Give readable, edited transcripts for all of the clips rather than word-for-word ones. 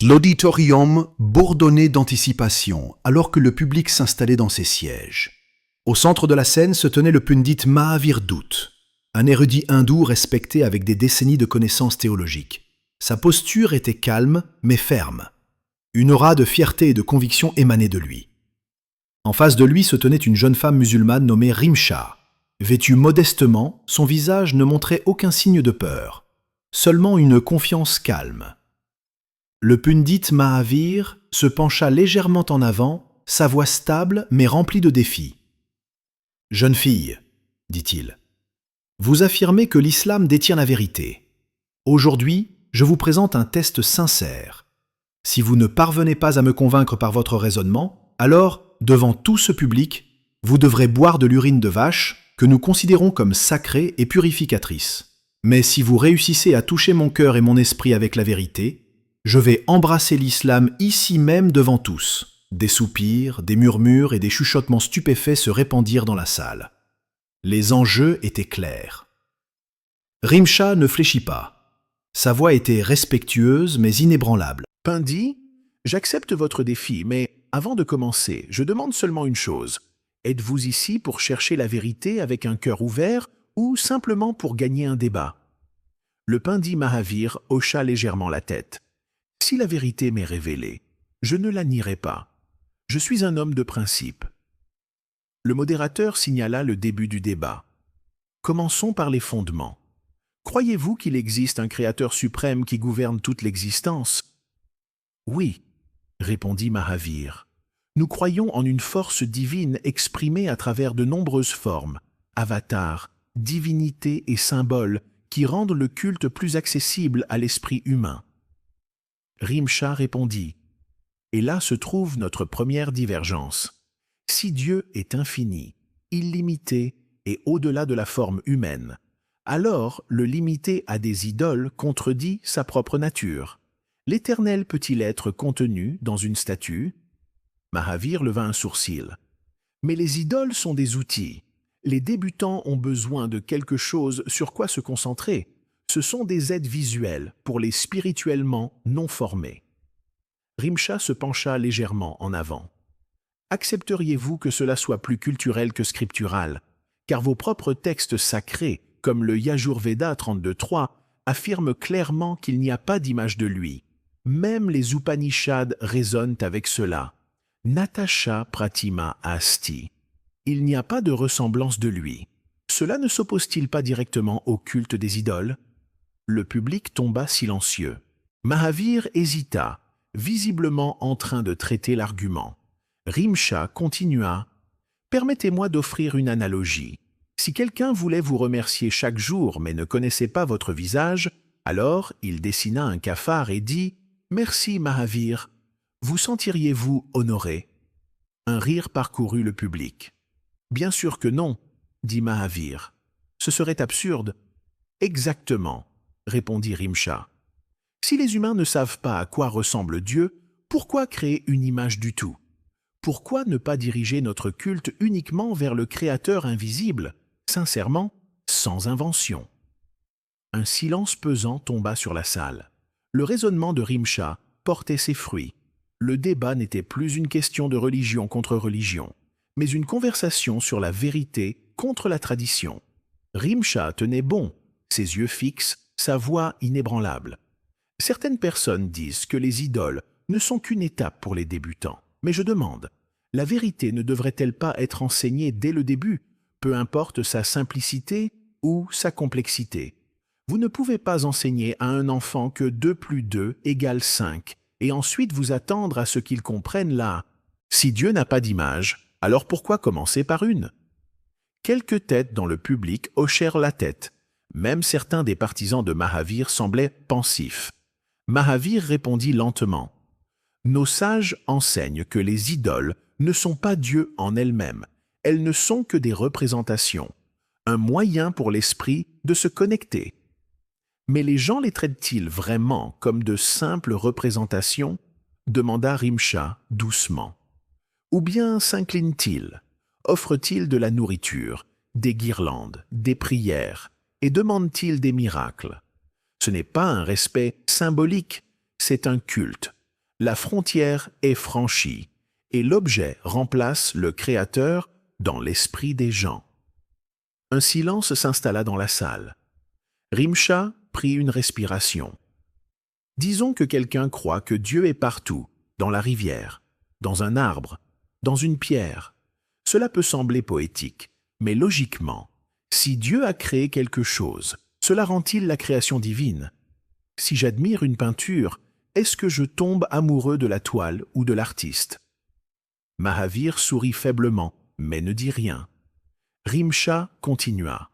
L'auditorium bourdonnait d'anticipation alors que le public s'installait dans ses sièges. Au centre de la scène se tenait le pundit Mahavir Dutt, un érudit hindou respecté avec des décennies de connaissances théologiques. Sa posture était calme mais ferme. Une aura de fierté et de conviction émanait de lui. En face de lui se tenait une jeune femme musulmane nommée Rimsha. Vêtue modestement, son visage ne montrait aucun signe de peur, seulement une confiance calme. Le pundit Mahavir se pencha légèrement en avant, sa voix stable mais remplie de défis. « Jeune fille, dit-il, vous affirmez que l'islam détient la vérité. Aujourd'hui, je vous présente un test sincère. Si vous ne parvenez pas à me convaincre par votre raisonnement, alors, devant tout ce public, vous devrez boire de l'urine de vache que nous considérons comme sacrée et purificatrice. Mais si vous réussissez à toucher mon cœur et mon esprit avec la vérité, je vais embrasser l'islam ici même devant tous. » Des soupirs, des murmures et des chuchotements stupéfaits se répandirent dans la salle. Les enjeux étaient clairs. Rimsha ne fléchit pas. Sa voix était respectueuse mais inébranlable. « Pindi, j'accepte votre défi, mais avant de commencer, je demande seulement une chose. Êtes-vous ici pour chercher la vérité avec un cœur ouvert ou simplement pour gagner un débat ?» Le pindi Mahavir hocha légèrement la tête. « Si la vérité m'est révélée, je ne la nierai pas. Je suis un homme de principe. » Le modérateur signala le début du débat. « Commençons par les fondements. Croyez-vous qu'il existe un créateur suprême qui gouverne toute l'existence ? » « Oui, » répondit Mahavir. « Nous croyons en une force divine exprimée à travers de nombreuses formes, avatars, divinités et symboles qui rendent le culte plus accessible à l'esprit humain. » Rimsha répondit. Et là se trouve notre première divergence. Si Dieu est infini, illimité et au-delà de la forme humaine, alors le limiter à des idoles contredit sa propre nature. L'Éternel peut-il être contenu dans une statue? Mahavir leva un sourcil. Mais les idoles sont des outils. Les débutants ont besoin de quelque chose sur quoi se concentrer. Ce sont des aides visuelles pour les spirituellement non formés. Rimsha se pencha légèrement en avant. « Accepteriez-vous que cela soit plus culturel que scriptural, car vos propres textes sacrés, comme le Yajurveda 32.3, affirment clairement qu'il n'y a pas d'image de lui. Même les Upanishads résonnent avec cela. Natasha Pratima Asti. Il n'y a pas de ressemblance de lui. Cela ne s'oppose-t-il pas directement au culte des idoles ?» Le public tomba silencieux. Mahavir hésita, visiblement en train de traiter l'argument. Rimsha continua. « Permettez-moi d'offrir une analogie. Si quelqu'un voulait vous remercier chaque jour mais ne connaissait pas votre visage, alors il dessina un cafard et dit « Merci Mahavir. Vous sentiriez-vous honoré ?» Un rire parcourut le public. « Bien sûr que non, » dit Mahavir. « Ce serait absurde. »« Exactement, » répondit Rimsha. « Si les humains ne savent pas à quoi ressemble Dieu, pourquoi créer une image du tout? Pourquoi ne pas diriger notre culte uniquement vers le Créateur invisible, sincèrement, sans invention ?» Un silence pesant tomba sur la salle. Le raisonnement de Rimsha portait ses fruits. Le débat n'était plus une question de religion contre religion, mais une conversation sur la vérité contre la tradition. Rimsha tenait bon, ses yeux fixes, sa voix inébranlable. Certaines personnes disent que les idoles ne sont qu'une étape pour les débutants. Mais je demande, la vérité ne devrait-elle pas être enseignée dès le début, peu importe sa simplicité ou sa complexité? Vous ne pouvez pas enseigner à un enfant que 2 + 2 = 5 et ensuite vous attendre à ce qu'il comprenne là. Si Dieu n'a pas d'image, alors pourquoi commencer par une? Quelques têtes dans le public hochèrent la tête. Même certains des partisans de Mahavir semblaient pensifs. Mahavir répondit lentement. « Nos sages enseignent que les idoles ne sont pas Dieu en elles-mêmes. Elles ne sont que des représentations, un moyen pour l'esprit de se connecter. Mais les gens les traitent-ils vraiment comme de simples représentations ?» demanda Rimsha doucement. « Ou bien s'inclinent-ils? Offrent-ils de la nourriture, des guirlandes, des prières, et demandent-ils des miracles? Ce n'est pas un respect symbolique, c'est un culte, La frontière est franchie et l'objet remplace le créateur dans l'esprit des gens. Un silence s'installa dans la salle. Rimsha prit une respiration. Disons que quelqu'un croit que Dieu est partout, dans la rivière, dans un arbre, dans une pierre. Cela peut sembler poétique, mais logiquement, si Dieu a créé quelque chose, cela rend-il la création divine? Si j'admire une peinture, est-ce que je tombe amoureux de la toile ou de l'artiste? Mahavir sourit faiblement, mais ne dit rien. Rimsha continua.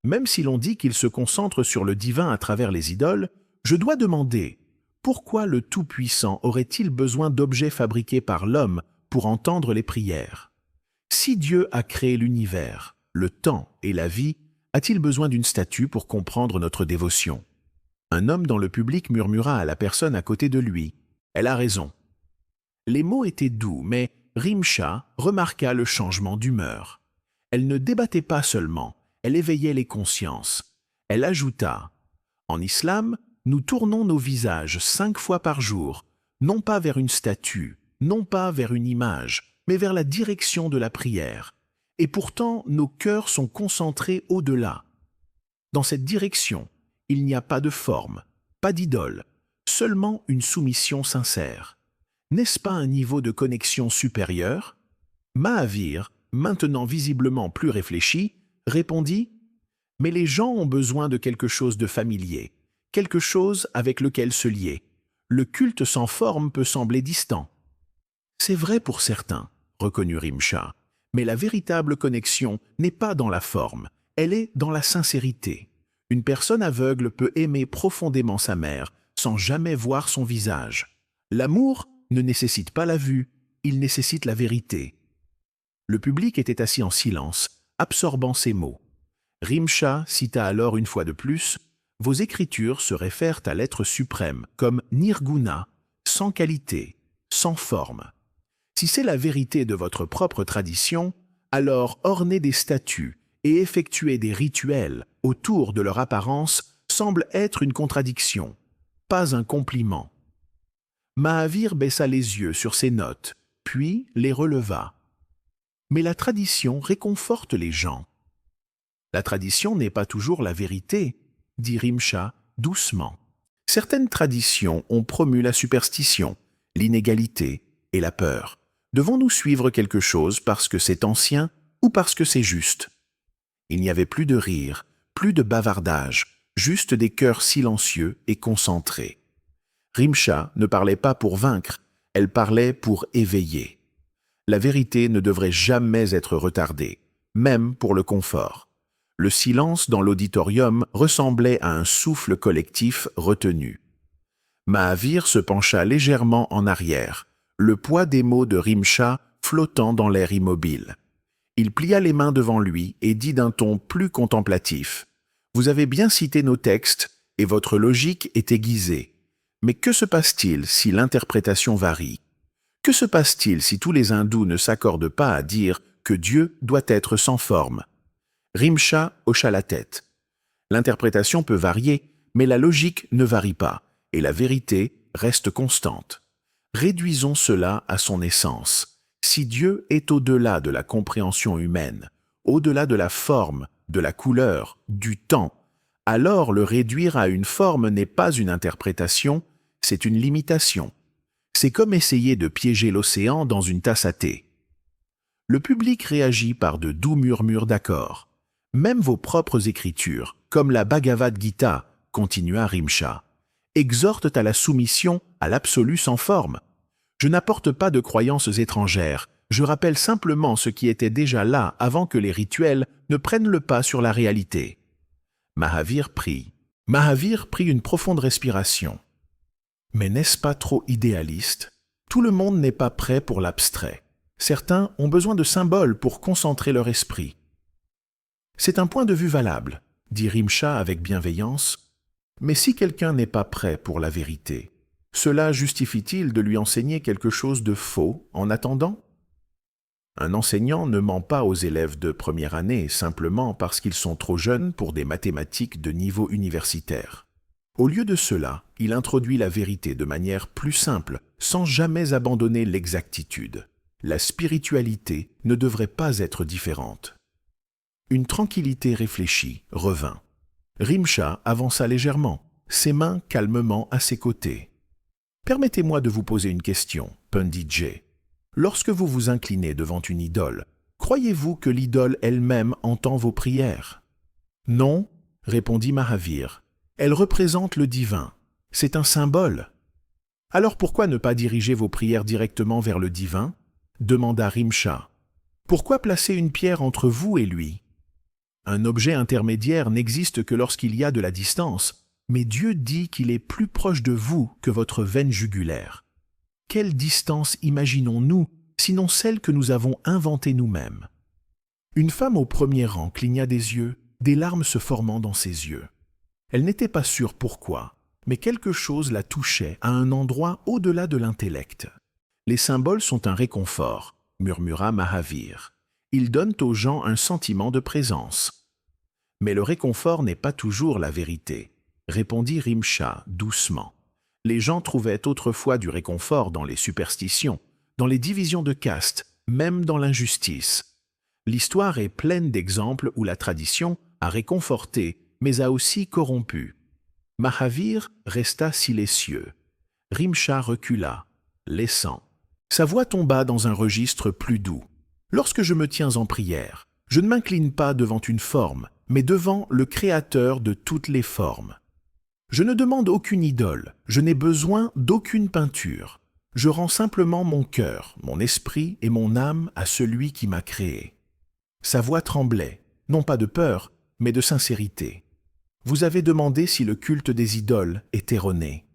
Même si l'on dit qu'il se concentre sur le divin à travers les idoles, je dois demander, pourquoi le Tout-Puissant aurait-il besoin d'objets fabriqués par l'homme pour entendre les prières? Si Dieu a créé l'univers, le temps et la vie, a-t-il besoin d'une statue pour comprendre notre dévotion? Un homme dans le public murmura à la personne à côté de lui. Elle a raison. Les mots étaient doux, mais Rimsha remarqua le changement d'humeur. Elle ne débattait pas seulement, elle éveillait les consciences. Elle ajouta, « En islam, nous tournons nos visages 5 fois par jour, non pas vers une statue, non pas vers une image, mais vers la direction de la prière. Et pourtant, nos cœurs sont concentrés au-delà. Dans cette direction, il n'y a pas de forme, pas d'idole, seulement une soumission sincère. N'est-ce pas un niveau de connexion supérieur? » Mahavir, maintenant visiblement plus réfléchi, répondit « Mais les gens ont besoin de quelque chose de familier, quelque chose avec lequel se lier. Le culte sans forme peut sembler distant. » C'est vrai pour certains, reconnut Rimsha, mais la véritable connexion n'est pas dans la forme, elle est dans la sincérité. Une personne aveugle peut aimer profondément sa mère sans jamais voir son visage. L'amour ne nécessite pas la vue, il nécessite la vérité. Le public était assis en silence, absorbant ces mots. Rimsha cita alors une fois de plus « Vos écritures se réfèrent à l'être suprême comme Nirguna, sans qualité, sans forme. Si c'est la vérité de votre propre tradition, alors orner des statues et effectuer des rituels autour de leur apparence semble être une contradiction, pas un compliment. » Mahavir baissa les yeux sur ses notes, puis les releva. « Mais la tradition réconforte les gens. » « La tradition n'est pas toujours la vérité, » dit Rimsha doucement. « Certaines traditions ont promu la superstition, l'inégalité et la peur. Devons-nous suivre quelque chose parce que c'est ancien ou parce que c'est juste? » Il n'y avait plus de rire, plus de bavardage, juste des cœurs silencieux et concentrés. Rimsha ne parlait pas pour vaincre, elle parlait pour éveiller. La vérité ne devrait jamais être retardée, même pour le confort. Le silence dans l'auditorium ressemblait à un souffle collectif retenu. Mahavir se pencha légèrement en arrière, le poids des mots de Rimsha flottant dans l'air immobile. Il plia les mains devant lui et dit d'un ton plus contemplatif « Vous avez bien cité nos textes et votre logique est aiguisée. Mais que se passe-t-il si l'interprétation varie? Que se passe-t-il si tous les hindous ne s'accordent pas à dire que Dieu doit être sans forme? » Rimsha hocha la tête. L'interprétation peut varier, mais la logique ne varie pas, et la vérité reste constante. Réduisons cela à son essence. Si Dieu est au-delà de la compréhension humaine, au-delà de la forme, de la couleur, du temps, alors le réduire à une forme n'est pas une interprétation, c'est une limitation. C'est comme essayer de piéger l'océan dans une tasse à thé. Le public réagit par de doux murmures d'accord. Même vos propres écritures, comme la Bhagavad Gita, continua Rimsha, exhortent à la soumission à l'absolu sans forme. Je n'apporte pas de croyances étrangères, je rappelle simplement ce qui était déjà là avant que les rituels ne prennent le pas sur la réalité. Mahavir prit une profonde respiration. Mais n'est-ce pas trop idéaliste? Tout le monde n'est pas prêt pour l'abstrait. Certains ont besoin de symboles pour concentrer leur esprit. C'est un point de vue valable, dit Rimsha avec bienveillance. Mais si quelqu'un n'est pas prêt pour la vérité, cela justifie-t-il de lui enseigner quelque chose de faux en attendant? Un enseignant ne ment pas aux élèves de première année simplement parce qu'ils sont trop jeunes pour des mathématiques de niveau universitaire. Au lieu de cela, il introduit la vérité de manière plus simple, sans jamais abandonner l'exactitude. La spiritualité ne devrait pas être différente. Une tranquillité réfléchie revint. Rimsha avança légèrement, ses mains calmement à ses côtés. « Permettez-moi de vous poser une question, Panditje. Lorsque vous vous inclinez devant une idole, croyez-vous que l'idole elle-même entend vos prières ?»« Non, » répondit Mahavir. « Elle représente le divin. C'est un symbole. »« Alors pourquoi ne pas diriger vos prières directement vers le divin ?» demanda Rimsha. « Pourquoi placer une pierre entre vous et lui ?» Un objet intermédiaire n'existe que lorsqu'il y a de la distance, mais Dieu dit qu'il est plus proche de vous que votre veine jugulaire. Quelle distance imaginons-nous, sinon celle que nous avons inventée nous-mêmes? Une femme au premier rang cligna des yeux, des larmes se formant dans ses yeux. Elle n'était pas sûre pourquoi, mais quelque chose la touchait à un endroit au-delà de l'intellect. « Les symboles sont un réconfort, » murmura Mahavir. « Ils donnent aux gens un sentiment de présence. » « Mais le réconfort n'est pas toujours la vérité, » répondit Rimsha doucement. Les gens trouvaient autrefois du réconfort dans les superstitions, dans les divisions de caste, même dans l'injustice. L'histoire est pleine d'exemples où la tradition a réconforté, mais a aussi corrompu. Mahavir resta silencieux. Rimsha recula, laissant. Sa voix tomba dans un registre plus doux. « Lorsque je me tiens en prière, je ne m'incline pas devant une forme, mais devant le Créateur de toutes les formes. Je ne demande aucune idole, je n'ai besoin d'aucune peinture. Je rends simplement mon cœur, mon esprit et mon âme à celui qui m'a créé. » Sa voix tremblait, non pas de peur, mais de sincérité. « Vous avez demandé si le culte des idoles est erroné.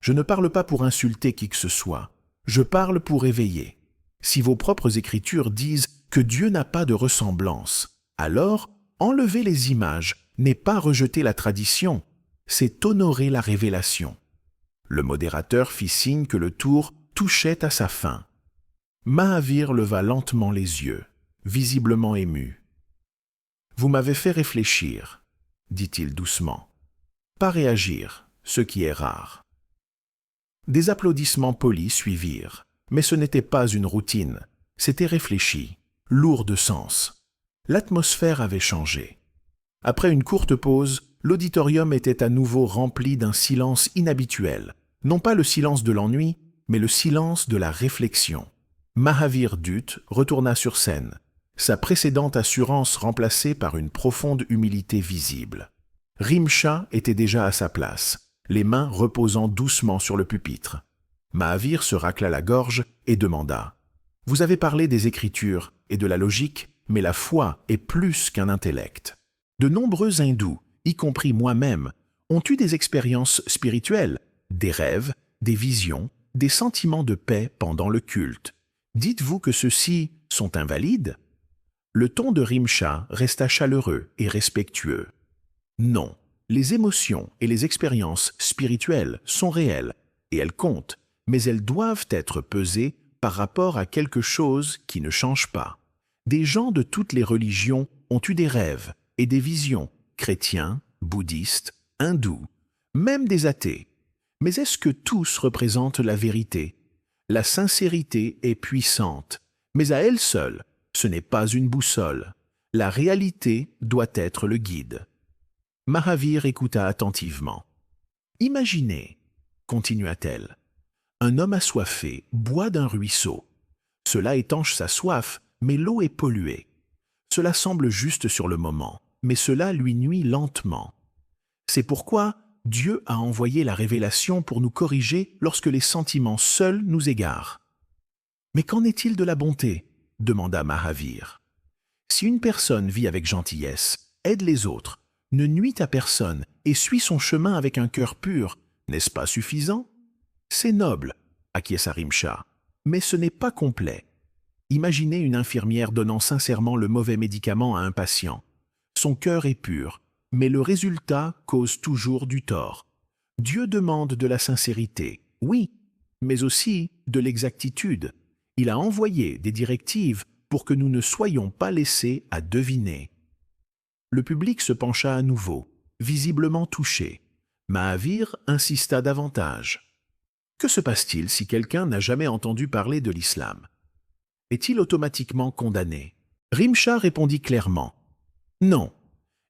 Je ne parle pas pour insulter qui que ce soit, je parle pour éveiller. Si vos propres écritures disent que Dieu n'a pas de ressemblance, alors enlever les images n'est pas rejeter la tradition, c'est honorer la révélation. » Le modérateur fit signe que le tour touchait à sa fin. Mahavir leva lentement les yeux, visiblement ému. « Vous m'avez fait réfléchir, » dit-il doucement. « Pas réagir, ce qui est rare. » Des applaudissements polis suivirent, mais ce n'était pas une routine, c'était réfléchi, lourd de sens. L'atmosphère avait changé. Après une courte pause, l'auditorium était à nouveau rempli d'un silence inhabituel, non pas le silence de l'ennui, mais le silence de la réflexion. Mahavir Dutt retourna sur scène, sa précédente assurance remplacée par une profonde humilité visible. Rimsha était déjà à sa place, les mains reposant doucement sur le pupitre. Mahavir se racla la gorge et demanda « Vous avez parlé des Écritures et de la logique, mais la foi est plus qu'un intellect. De nombreux hindous, y compris moi-même, ont eu des expériences spirituelles, des rêves, des visions, des sentiments de paix pendant le culte. Dites-vous que ceux-ci sont invalides ?» Le ton de Rimsha resta chaleureux et respectueux. « Non, les émotions et les expériences spirituelles sont réelles, et elles comptent, mais elles doivent être pesées par rapport à quelque chose qui ne change pas. Des gens de toutes les religions ont eu des rêves et des visions, chrétiens, bouddhistes, hindous, même des athées. Mais est-ce que tous représentent la vérité? La sincérité est puissante, mais à elle seule, ce n'est pas une boussole. La réalité doit être le guide. » Mahavir écouta attentivement. « Imaginez, » continua-t-elle, « un homme assoiffé boit d'un ruisseau. Cela étanche sa soif, mais l'eau est polluée. Cela semble juste sur le moment, mais cela lui nuit lentement. C'est pourquoi Dieu a envoyé la révélation pour nous corriger lorsque les sentiments seuls nous égarent. »« Mais qu'en est-il de la bonté ?» demanda Mahavir. « Si une personne vit avec gentillesse, aide les autres, ne nuit à personne et suit son chemin avec un cœur pur, n'est-ce pas suffisant? C'est noble, acquiesça Rimsha, mais ce n'est pas complet. Imaginez une infirmière donnant sincèrement le mauvais médicament à un patient. Son cœur est pur, mais le résultat cause toujours du tort. Dieu demande de la sincérité, oui, mais aussi de l'exactitude. Il a envoyé des directives pour que nous ne soyons pas laissés à deviner. » Le public se pencha à nouveau, visiblement touché. Mahavir insista davantage. Que se passe-t-il si quelqu'un n'a jamais entendu parler de l'islam? Est-il automatiquement condamné? Rimsha répondit clairement. Non.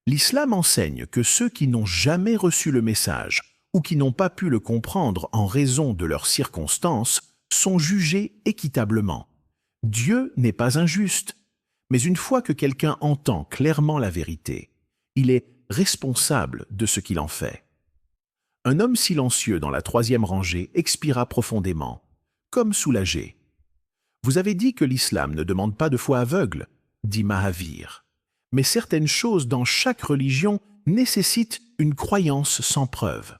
L'islam enseigne que ceux qui n'ont jamais reçu le message ou qui n'ont pas pu le comprendre en raison de leurs circonstances sont jugés équitablement. Dieu n'est pas injuste, mais une fois que quelqu'un entend clairement la vérité, il est responsable de ce qu'il en fait. Un homme silencieux dans la troisième rangée expira profondément, comme soulagé. « Vous avez dit que l'islam ne demande pas de foi aveugle, » dit Mahavir. « Mais certaines choses dans chaque religion nécessitent une croyance sans preuve. »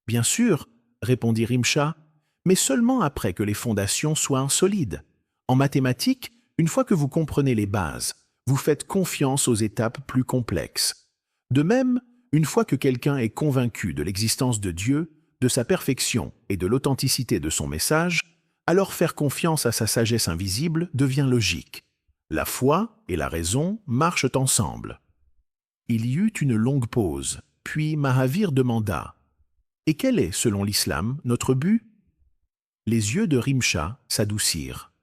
« Bien sûr, » répondit Rimsha, « mais seulement après que les fondations soient solides. En mathématiques, une fois que vous comprenez les bases, vous faites confiance aux étapes plus complexes. De même, une fois que quelqu'un est convaincu de l'existence de Dieu, de sa perfection et de l'authenticité de son message, alors faire confiance à sa sagesse invisible devient logique. La foi et la raison marchent ensemble. Il y eut une longue pause, puis Mahavir demanda « Et quel est, selon l'islam, notre but ?» Les yeux de Rimsha s'adoucirent.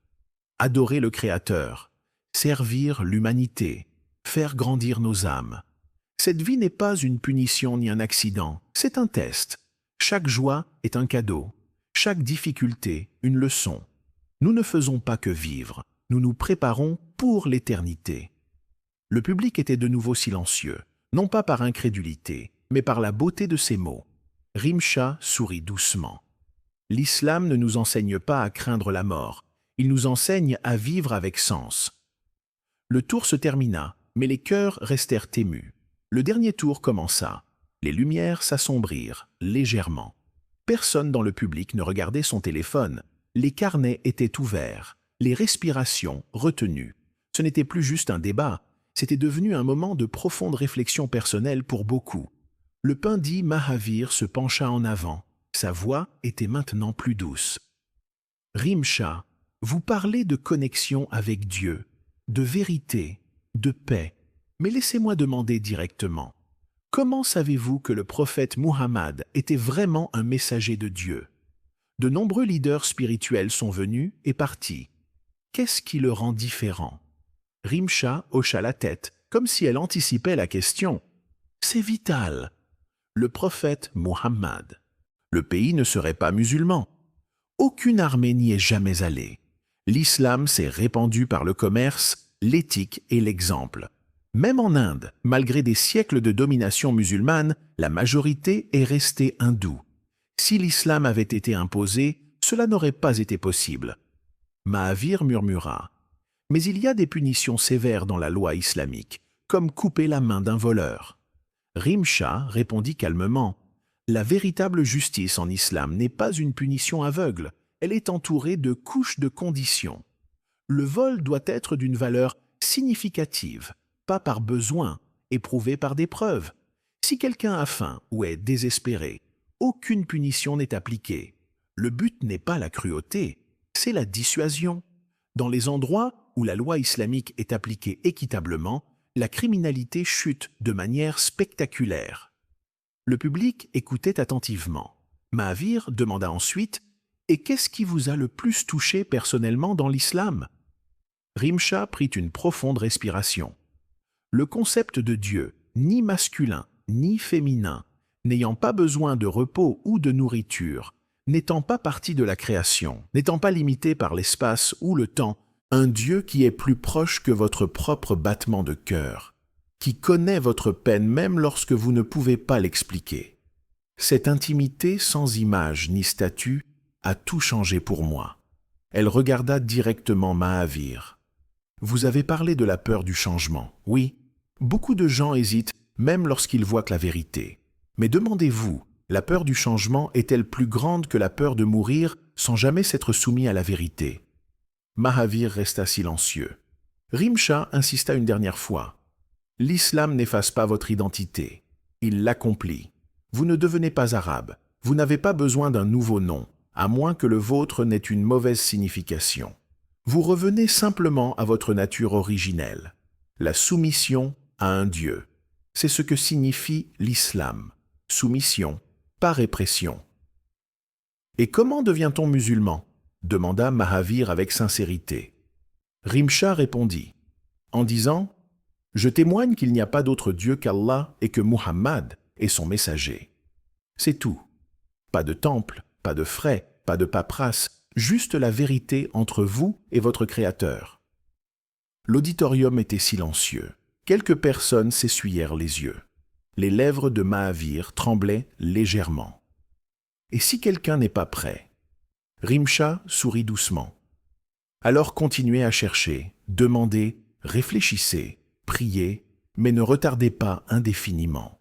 Adorer le Créateur, servir l'humanité, faire grandir nos âmes. Cette vie n'est pas une punition ni un accident, c'est un test. Chaque joie est un cadeau, chaque difficulté une leçon. Nous ne faisons pas que vivre, nous nous préparons pour l'éternité. Le public était de nouveau silencieux, non pas par incrédulité, mais par la beauté de ses mots. Rimsha sourit doucement. L'islam ne nous enseigne pas à craindre la mort, il nous enseigne à vivre avec sens. Le tour se termina, mais les cœurs restèrent émus. Le dernier tour commença. Les lumières s'assombrirent, légèrement. Personne dans le public ne regardait son téléphone. Les carnets étaient ouverts, les respirations retenues. Ce n'était plus juste un débat, c'était devenu un moment de profonde réflexion personnelle pour beaucoup. Le pindi Mahavir se pencha en avant. Sa voix était maintenant plus douce. « Rimsha, vous parlez de connexion avec Dieu, de vérité, de paix. Mais laissez-moi demander directement. Comment savez-vous que le prophète Muhammad était vraiment un messager de Dieu? De nombreux leaders spirituels sont venus et partis. Qu'est-ce qui le rend différent? » Rimsha hocha la tête, comme si elle anticipait la question. « C'est vital. Le prophète Muhammad. Le pays ne serait pas musulman. Aucune armée n'y est jamais allée. L'islam s'est répandu par le commerce, l'éthique et l'exemple. Même en Inde, malgré des siècles de domination musulmane, la majorité est restée hindoue. Si l'islam avait été imposé, cela n'aurait pas été possible. » Mahavir murmura. « Mais il y a des punitions sévères dans la loi islamique, comme couper la main d'un voleur. » Rimsha répondit calmement. « La véritable justice en islam n'est pas une punition aveugle, elle est entourée de couches de conditions. Le vol doit être d'une valeur significative, pas par besoin, éprouvé par des preuves. Si quelqu'un a faim ou est désespéré, aucune punition n'est appliquée. Le but n'est pas la cruauté, c'est la dissuasion. Dans les endroits où la loi islamique est appliquée équitablement, la criminalité chute de manière spectaculaire. » Le public écoutait attentivement. Mahavir demanda ensuite « Et qu'est-ce qui vous a le plus touché personnellement dans l'islam » Rimsha prit une profonde respiration. Le concept de Dieu, ni masculin, ni féminin, n'ayant pas besoin de repos ou de nourriture, n'étant pas partie de la création, n'étant pas limité par l'espace ou le temps, un Dieu qui est plus proche que votre propre battement de cœur, qui connaît votre peine même lorsque vous ne pouvez pas l'expliquer. Cette intimité sans image ni statut a tout changé pour moi. Elle regarda directement Mahavir. Vous avez parlé de la peur du changement, oui. Beaucoup de gens hésitent même lorsqu'ils voient que la vérité. Mais demandez-vous, la peur du changement est-elle plus grande que la peur de mourir sans jamais s'être soumis à la vérité? Mahavir resta silencieux. Rimsha insista une dernière fois. L'islam n'efface pas votre identité. Il l'accomplit. Vous ne devenez pas arabe. Vous n'avez pas besoin d'un nouveau nom, à moins que le vôtre n'ait une mauvaise signification. Vous revenez simplement à votre nature originelle, la soumission à un Dieu. C'est ce que signifie l'islam. Soumission pas répression. Et comment devient-on musulman? Demanda Mahavir avec sincérité. Rimsha répondit, en disant, je témoigne qu'il n'y a pas d'autre Dieu qu'Allah et que Muhammad est son messager. C'est tout. Pas de temple, pas de frais, pas de paperasse, juste la vérité entre vous et votre Créateur. L'auditorium était silencieux. Quelques personnes s'essuyèrent les yeux. Les lèvres de Mahavir tremblaient légèrement. Et si quelqu'un n'est pas prêt? Rimsha sourit doucement. Alors continuez à chercher, demandez, réfléchissez, priez, mais ne retardez pas indéfiniment.